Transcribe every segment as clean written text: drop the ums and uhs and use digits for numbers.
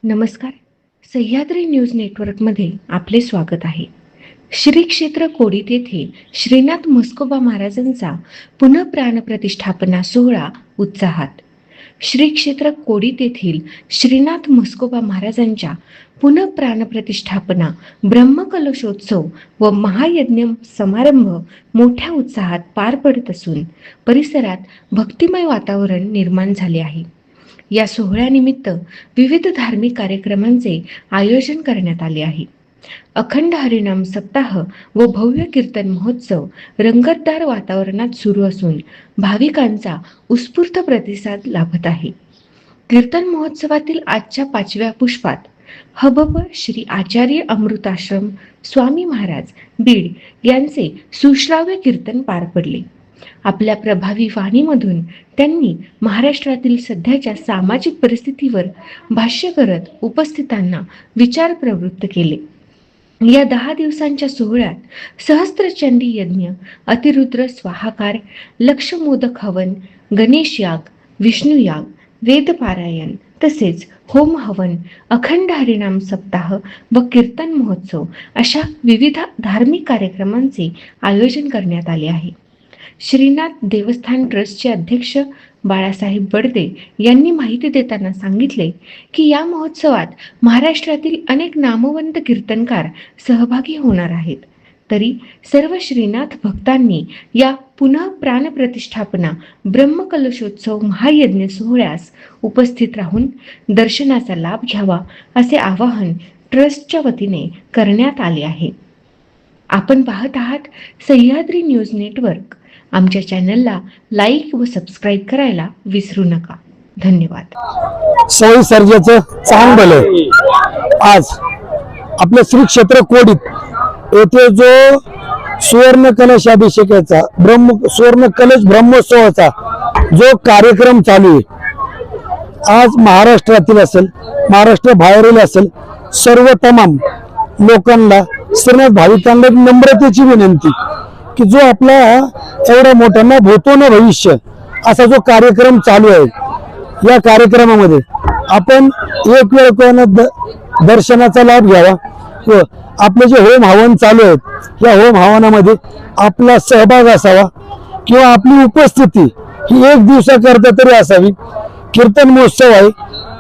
नमस्कार. सह्याद्री न्यूज नेटवर्कमध्ये आपले स्वागत आहे. श्री क्षेत्र कोडीत येथे श्रीनाथ म्हस्कोबा महाराजांचा पुनःप्राण प्रतिष्ठापना सोहळा उत्साहात. श्री क्षेत्र कोडीत येथील श्रीनाथ म्हस्कोबा महाराजांच्या पुनःप्राण प्रतिष्ठापना ब्रह्मकलशोत्सव व महायज्ञ समारंभ मोठ्या उत्साहात पार पडत असून परिसरात भक्तिमय वातावरण निर्माण झाले आहे. या सोहळ्यानिमित्त विविध धार्मिक कार्यक्रमांचे आयोजन करण्यात आले आहे. अखंड हरिनाम सप्ताह व भव्य कीर्तन महोत्सव रंगतदार वातावरणात सुरू असून भाविकांचा उत्स्फूर्त प्रतिसाद लाभत आहे. कीर्तन महोत्सवातील आजच्या 5व्या पुष्पात हबब श्री आचार्य अमृताश्रम स्वामी महाराज बीड यांचे सुश्राव्य कीर्तन पार पडले. आपल्या प्रभावी वाणीमधून त्यांनी महाराष्ट्रातील सध्याच्या सामाजिक परिस्थितीवर भाष्य करत उपस्थितांना विचार प्रवृत्त केले. या 10 दिवसांच्या सोहळ्यात सहस्त्रचंडी यज्ञ, अतिरुद्र स्वाहाकार, लक्षमोदक हवन, गणेश याग, विष्णू याग, वेदपारायण तसेच होम हवन, अखंड हरिनाम सप्ताह व कीर्तन महोत्सव अशा विविध धार्मिक कार्यक्रमांचे आयोजन करण्यात आले आहे. श्रीनाथ देवस्थान ट्रस्टचे अध्यक्ष बाळासाहेब बडदे यांनी माहिती देताना सांगितले की या महोत्सवात महाराष्ट्रातील अनेक नामवंत कीर्तनकार सहभागी होणार आहेत. तरी सर्व श्रीनाथ भक्तांनी या पुनः प्राण प्रतिष्ठापना ब्रह्मकलशोत्सव महायज्ञ सोहळ्यास उपस्थित राहून दर्शनाचा लाभ घ्यावा असे आवाहन ट्रस्टच्या वतीने करण्यात आले आहे. आपण पाहत आहात सह्याद्री न्यूज नेटवर्क. आमच्या चॅनलला लाईक व सबस्क्राईब करायला विसरू नका. धन्यवाद. सई सर्जाचं चांग भले. आज आपल्या श्री क्षेत्र कोडीत येथे जो सुवर्ण कलश अभिषेकाचा सुवर्ण कलश ब्रह्मोत्सवाचा जो कार्यक्रम चालू आहे, आज महाराष्ट्रातील असेल, महाराष्ट्र बाहेरील असेल, सर्व तमाम लोकांना, सर्व भाविकांना नम्रतेची विनंती की जो आपला एवढा मोठा ना भूतो न भविष्य असा जो कार्यक्रम चालू आहे, या कार्यक्रमामध्ये आपण एक वेळ कोण दर्शनाचा लाभ घ्यावा व आपले जे होम हवन चालू आहेत या होम हवनामध्ये आपला सहभाग असावा किंवा आपली उपस्थिती ही 1 दिवसाकरता तरी असावी. कीर्तन महोत्सव आहे,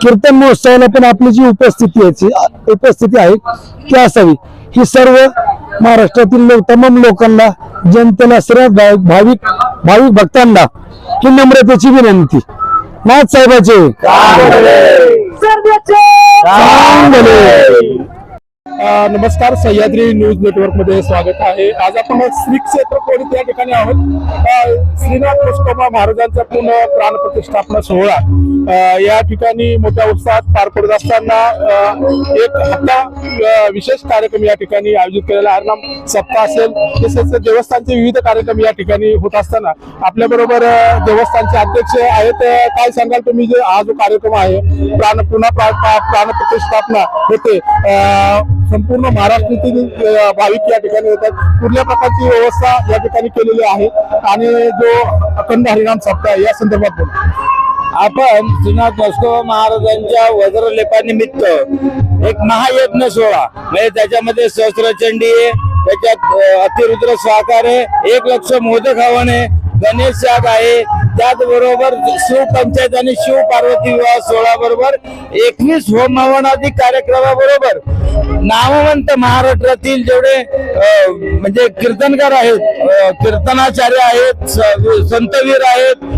कीर्तन महोत्सवाला पण आपली जी उपस्थिती आहे ती असावी. ही सर्व महाराष्ट्रातील तमाम लोकांना, जनतेला, सर्व भाविक भक्तांना ही नम्रतेची विनंती. नाथ साहेबाचे नमस्कार. सह्याद्री न्यूज नेटवर्क मध्ये स्वागत आहे. आज आपण श्री क्षेत्र कोडीत या ठिकाणी आहोत. श्रीनाथ म्हस्कोबा महाराजांचा पुनः प्राण प्रतिष्ठापना सोहळा या ठिकाणी मोठ्या उत्साहात पार पडत असताना एक हप्ता विशेष कार्यक्रम या ठिकाणी आयोजित केलेला हरिनाम सप्ताह असेल, तसेच देवस्थानचे विविध कार्यक्रम या ठिकाणी होत असताना आपल्या बरोबर देवस्थानचे अध्यक्ष आहेत. काय सांगाल तुम्ही, जे हा जो कार्यक्रम आहे प्राण प्रतिष्ठापना होते, संपूर्ण महाराष्ट्रातील भाविक या ठिकाणी येतात, कुठल्या प्रकारची व्यवस्था या ठिकाणी केलेली आहे आणि जो अखंड हरिनाम सप्ताह या संदर्भात बोलतो आपण श्रीनाथ म्हस्कोबा महाराजांच्या वज्रलेपानिमित्त एक महायज्ञ सोहळा, म्हणजे त्याच्यामध्ये सहस्त्रचंडी आहे, त्याच्यात अतिरुद्र स्वाकार आहे, 1 लक्ष मोदक हवन आहे, गणेश याग आहे, त्याचबरोबर शिवपंचायत आणि शिव पार्वती विवाह सोहळा बरोबर 21 होम हवनादी कार्यक्रमाबरोबर नामवंत महाराष्ट्रातील जेवढे म्हणजे कीर्तनकार आहेत, कीर्तनाचार्य आहेत, संतवीर आहेत,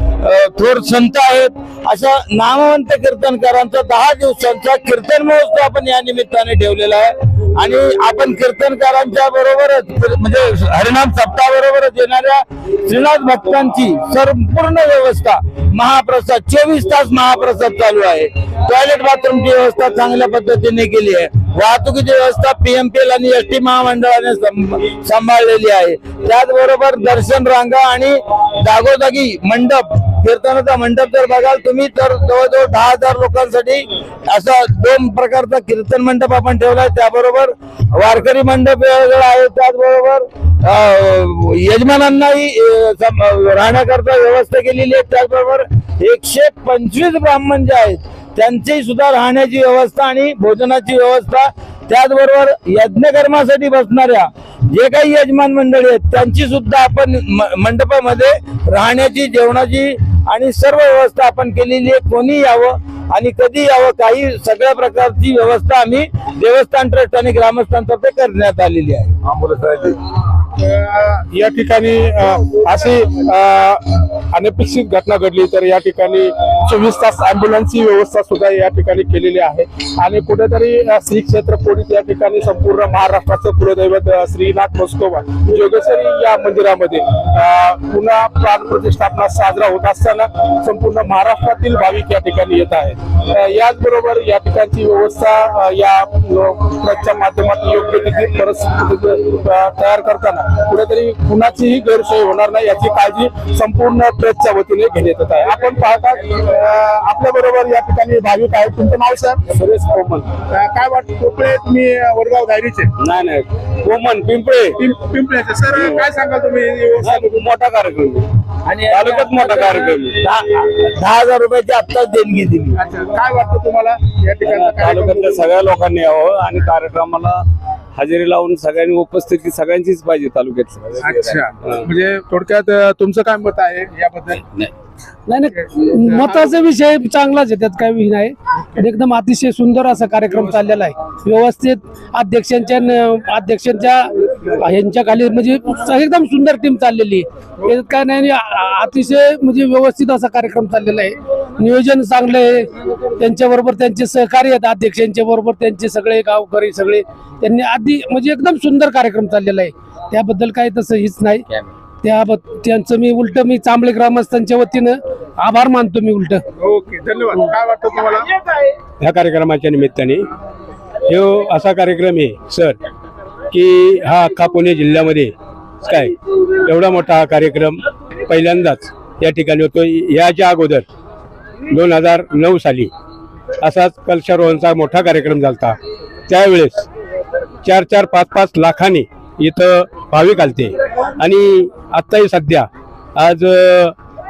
थोर संत आहेत, अशा नामवंत कीर्तनकारांचा 10 दिवसांचा कीर्तन महोत्सव आपण या निमित्ताने ठेवलेला आहे. आणि आपण कीर्तनकारांच्या बरोबरच म्हणजे हरिनाम सप्ताह बरोबरच येणाऱ्या श्रीनाथ भक्तांची संपूर्ण व्यवस्था, महाप्रसाद 24 तास महाप्रसाद चालू आहे. टॉयलेट बाथरूमची व्यवस्था चांगल्या पद्धतीने केली आहे. वाहतुकीची व्यवस्था पीएमपीएल आणि एसटी महामंडळाने सांभाळलेली आहे. त्याचबरोबर दर्शन रांगा आणि जागोजागी मंडप, कीर्तनाचा मंडप जर बघाल तुम्ही तर जवळजवळ 10,000 लोकांसाठी असा 2 प्रकारचा कीर्तन मंडप आपण ठेवलाय. त्याबरोबर वारकरी मंडप वेगवेगळा आहे. त्याचबरोबर यजमानांनाही राहण्याकरता व्यवस्था केलेली आहे. त्याचबरोबर 125 ब्राह्मण जे आहेत त्यांची सुद्धा राहण्याची व्यवस्था आणि भोजनाची व्यवस्था, त्याचबरोबर यज्ञकर्मासाठी बसणाऱ्या जे काही यजमान मंडळी आहेत त्यांची सुद्धा आपण मंडपामध्ये राहण्याची, जेवणाची आणि सर्व व्यवस्था आपण केलेली आहे. कोणी यावं आणि कधी यावं, काही सगळ्या प्रकारची व्यवस्था आम्ही देवस्थान ट्रस्ट आणि ग्रामस्थांतर्फे करण्यात आलेली आहे. या ठिकाणी अशी अनपेक्षित घटना घडली तर या ठिकाणी 24 तास अँब्युलन्सची व्यवस्था सुद्धा या ठिकाणी केलेली आहे. आणि कुठेतरी श्री क्षेत्र कोडीत या ठिकाणी संपूर्ण महाराष्ट्राचं कुलदैवत श्रीनाथ म्हस्कोबा जोगेश्वरी या मंदिरामध्ये पुन्हा प्राण प्रतिष्ठापना साजरा होत असताना संपूर्ण महाराष्ट्रातील भाविक या ठिकाणी येत आहेत. याचबरोबर या ठिकाणची व्यवस्था या ट्रस्टच्या माध्यमातून योग्य तिथे परिस्थिती तयार करताना कुठेतरी कुणाचीही गैरसोय होणार नाही याची काळजी संपूर्ण ट्रस्टच्या वतीने घेण्यात येत आहे. आपण पाहता आपल्या बरोबर या ठिकाणी भाविक आहेत. तुमचं नाव सर? सुरेश कोमन. काय वाटतं? पिंपळे, तुम्ही वडगाव दायरीचे? नाही कोमन पिंपळे. पिंपळेचे. सर काय सांगाल तुम्ही? मोठा कार्यक्रम आणि तालुक्यात मोठा कार्यक्रम, 10,000 रुपयाची आत्ताच देणगी दिली. काय वाटतं तुम्हाला या ठिकाणी? तालुक्यातल्या सगळ्या लोकांनी यावं आणि कार्यक्रमाला हजेरी लावून सगळ्यांनी उपस्थिती सगळ्यांचीच पाहिजे तालुक्यात. अच्छा, म्हणजे थोडक्यात तुमचं काय मत आहे याबद्दल? नाही, मताचा विषय चांगलाच आहे, त्यात काही विषय नाही. पण एकदम अतिशय सुंदर असा कार्यक्रम चाललेला आहे. व्यवस्थित अध्यक्षांच्या ह्यांच्या खाली म्हणजे एकदम सुंदर टीम चाललेली आहे. त्याच्यात काय नाही, अतिशय म्हणजे व्यवस्थित असा कार्यक्रम चाललेला आहे. नियोजन चांगलं आहे. त्यांच्याबरोबर त्यांचे सहकारी आहेत, अध्यक्षांच्या बरोबर त्यांचे सगळे गावकरी सगळे त्यांनी आधी म्हणजे एकदम सुंदर कार्यक्रम चाललेला आहे. त्याबद्दल काही तसं हीच नाही. त्यांचं मी चांबळे ग्रामस्थांच्या वतीनं आभार मानतो मी उलट. ओके, धन्यवाद. काय वाटतं तुम्हाला? ह्या कार्यक्रमाच्या निमित्ताने हे असा कार्यक्रम आहे सर की हा अख्खा पुणे जिल्ह्यामध्ये काय एवढा मोठा हा कार्यक्रम पहिल्यांदाच या ठिकाणी होतो. याच्या अगोदर 2009 साली असाच कलशारोहणचा मोठा कार्यक्रम झाला. त्यावेळेस 4-4, 5-5 लाखांनी इथं भाविक आलते. आणि आत्ताही सध्या आज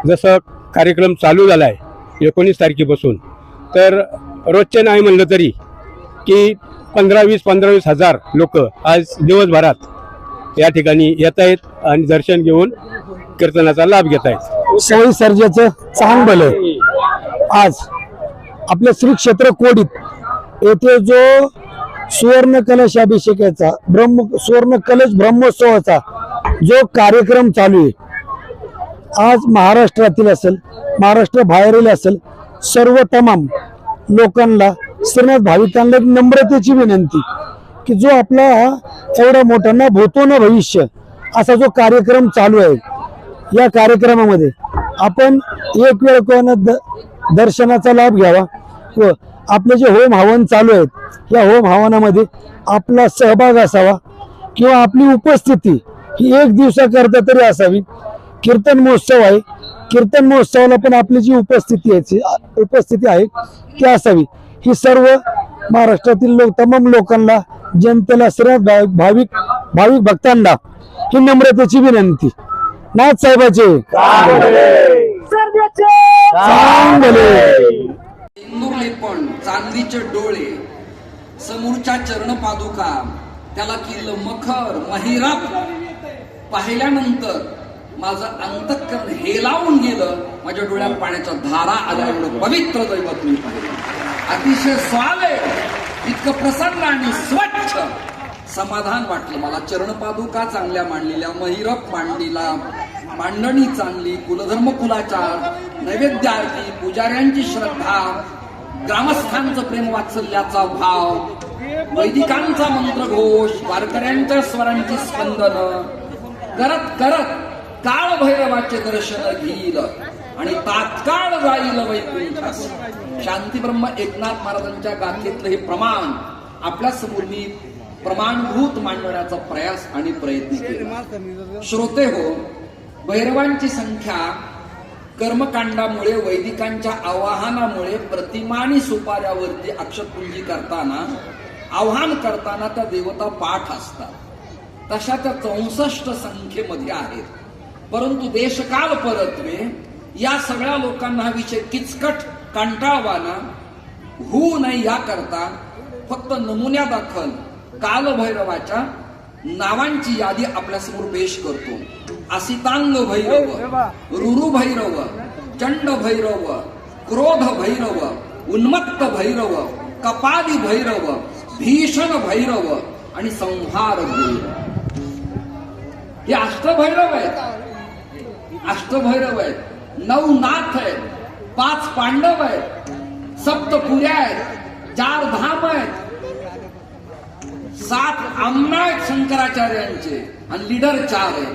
जसं कार्यक्रम चालू झाला आहे 19 तारखेपासून, तर रोजचे नाही म्हणलं तरी की 15-20 हजार लोक आज दिवसभरात या ठिकाणी येत आहेत आणि दर्शन घेऊन कीर्तनाचा लाभ घेत आहेत. साई सर्जाचं चांग भलं. आज आपल्या श्री क्षेत्र कोडीत येथे जो सुवर्ण कलश अभिषेकाचा सुवर्ण कलश ब्रह्मोत्सवाचा जो कार्यक्रम चालू आहे, आज महाराष्ट्रातील असेल, महाराष्ट्र बाहेरील असेल, सर्व तमाम लोकांना, श्रीनाथ भाविकांना एक नम्रतेची विनंती की जो आपला एवढा मोठा ना भूतो ना भविष्य असा जो कार्यक्रम चालू आहे, या कार्यक्रमामध्ये आपण एक वेळ कोणा दर्शनाचा लाभ घ्यावा व आपले जे होम हवन चालू आहेत या होम हवनामध्ये आपला सहभाग असावा किंवा आपली उपस्थिती ही 1 दिवसाकरता तरी असावी. कीर्तन महोत्सव आहे, कीर्तन महोत्सवाला पण आपली जी उपस्थिती आहे ती असावी. ही सर्व महाराष्ट्रातील तमाम लोकांना, जनतेला, सर्व भाविक भक्तांना ही नम्रतेची विनंती. नाथ साहेबाचे लेपण, चांदीचे डोळे, समोरच्या चरण पादुका, त्याला केलं मखर महिराप पाहिल्यानंतर माझं अंतःकरण हेलावून गेलं. माझ्या डोळ्यात पाण्याच्या धारा आल्या. एवढं पवित्र दैवत मी पाहिलं. अतिशय स्वाले, इतकं प्रसन्न आणि स्वच्छ समाधान वाटलं मला. चरणपादुका चांगल्या मांडलेल्या, महिरप मांडलेला, मांडणी चांगली, कुलधर्म कुलाचार, नैवेद्य आरती, पुजाऱ्यांची श्रद्धा, ग्रामस्थांचं प्रेम वात्सल्याचा भाव, वैदिकांचा मंत्रघोष, वारकऱ्यांच्या स्वरांची स्पंदन करत करत काळ भैरवाचे दर्शन घेईल आणि तात्काळ जाईल वैकुंठास. शांतीब्रह्म एकनाथ महाराजांच्या गाथेतलं हे प्रमाण आपल्या समोर मी प्रमाणभूत मांडण्याचा प्रयास आणि प्रयत्न केला. श्रोते हो, भैरवांची संख्या कर्मकांडामुळे, वैदिकांच्या आवाहनामुळे प्रतिमा आणि सुपाऱ्यावरती अक्षतपुंजी करताना, आवाहन करताना त्या देवता पाठ असतात. तशा त्या 64 संख्येमध्ये आहेत. परंतु देशकाल परत्वे या सगळ्या लोकांना हा विषय किचकट, कंटाळवाना, होऊ नये याकरता फक्त नमुन्या दाखल कालभैरवाच्या नावांची यादी आपल्यासमोर पेश करतो. असितांग भैरव, रुरु भैरव, चंड भैरव, क्रोध भैरव, उन्मत्त भैरव, कपाली भैरव, भीषण भैरव आणि संहार भैरव. हे अष्टभैरव आहेत. अष्टभैरव आहेत, 9 नाथ आहेत, 5 पांडव आहेत, 7 पुऱ्या आहेत, 4 धाम आहेत, 7 आमना आहेत शंकराचार्यांचे आणि लीडर 4 आहेत.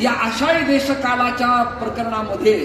या आषाढी देशकालाच्या प्रकरणामध्ये